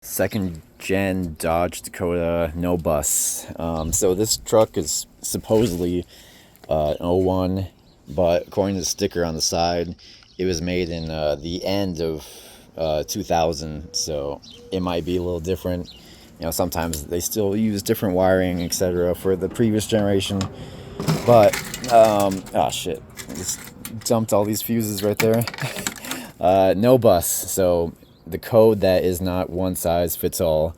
Second gen Dodge Dakota, no bus. So this truck is supposedly an '01, but according to the sticker on the side, it was made in the end of 2000. So it might be a little different. You know, sometimes they still use different wiring, etc., for the previous generation. But oh shit, I just dumped all these fuses right there. No bus. So the code that is not one size fits all.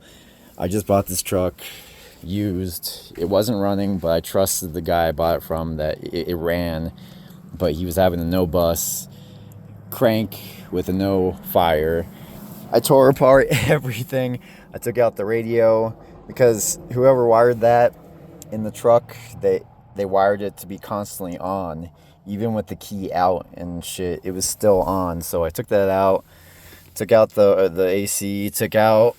I just bought this truck used. It wasn't running, but I trusted the guy I bought it from that it ran, but he was having a no bus crank with a no fire. I tore apart everything. I took out the radio because whoever wired that in the truck, they wired it to be constantly on, even with the key out and shit. It was still on. So I took that out. Took out the AC. Took out.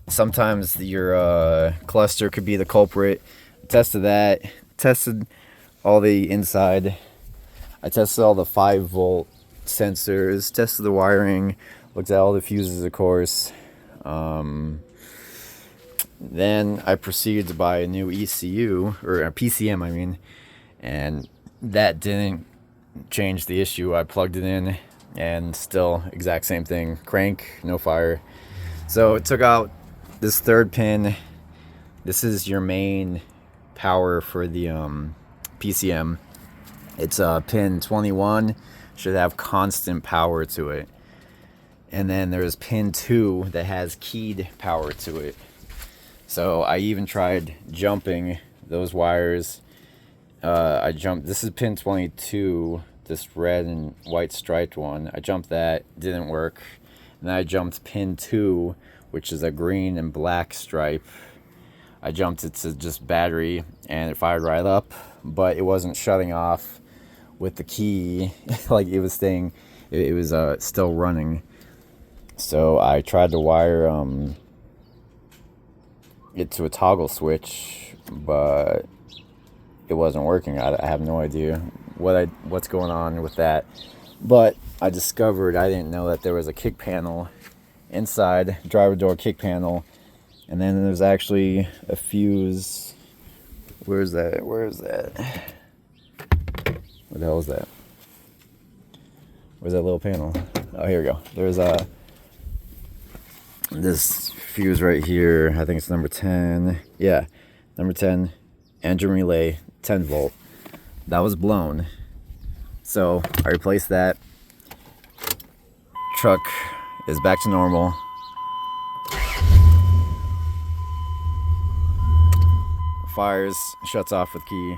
Sometimes your cluster could be the culprit. Tested that. Tested all the inside. I tested all the 5-volt sensors. Tested the wiring. Looked at all the fuses, of course. Then I proceeded to buy a new ECU, or a PCM, I mean, and that didn't change the issue. I plugged it in, and still exact same thing. Crank, no fire. So it took out this third pin. This is your main power for the PCM. It's pin 21. Should have constant power to it. And then there's pin 2 that has keyed power to it. So I even tried jumping those wires. I jumped, this is pin 22, this red and white striped one. I jumped that, didn't work. And then I jumped pin 2, which is a green and black stripe. I jumped it to just battery and it fired right up, but it wasn't shutting off with the key. Like it was staying, it was still running. So I tried to wire it to a toggle switch, but it wasn't working. I have no idea what's going on with that. But I discovered, I didn't know that there was a kick panel inside, driver door kick panel, and then there's actually a fuse. Where's that? Where the hell is that? Where's that little panel? Oh, here we go. There's this fuse right here. I think it's number 10. Yeah, number 10. Engine relay, 10 volt. That was blown. So I replaced that. Truck is back to normal. Fires, shuts off with key.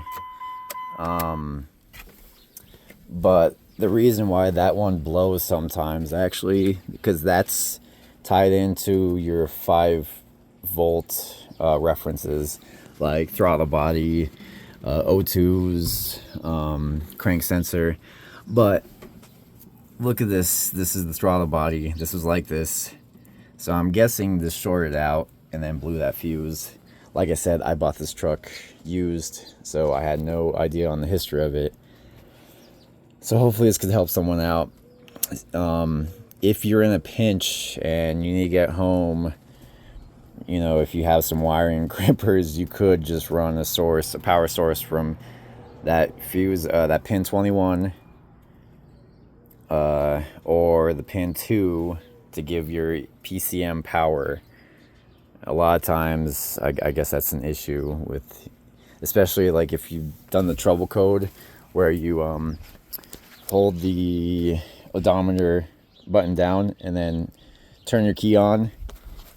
But the reason why that one blows sometimes, actually, because that's tied into your 5-volt references, like throttle body, O2s, crank sensor. But look at this. This is the throttle body. This was like this. So I'm guessing this shorted out and then blew that fuse. Like I said, I bought this truck used, so I had no idea on the history of it. So hopefully this could help someone out. If you're in a pinch and you need to get home, you know, if you have some wiring crimpers, you could just run a power source from that fuse, that pin 21, or the pin 2 to give your PCM power. A lot of times, I guess that's an issue with, especially like if you've done the trouble code where you hold the odometer button down and then turn your key on,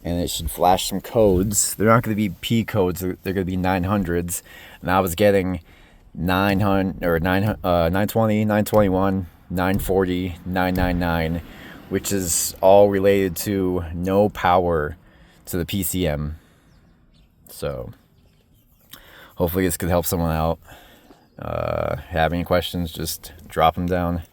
and it should flash some codes. They're not going to be P codes, they're going to be 900s. And I was getting 920, 921, 940, 999, which is all related to no power to the PCM. So hopefully this could help someone out. Have any questions, just drop them down.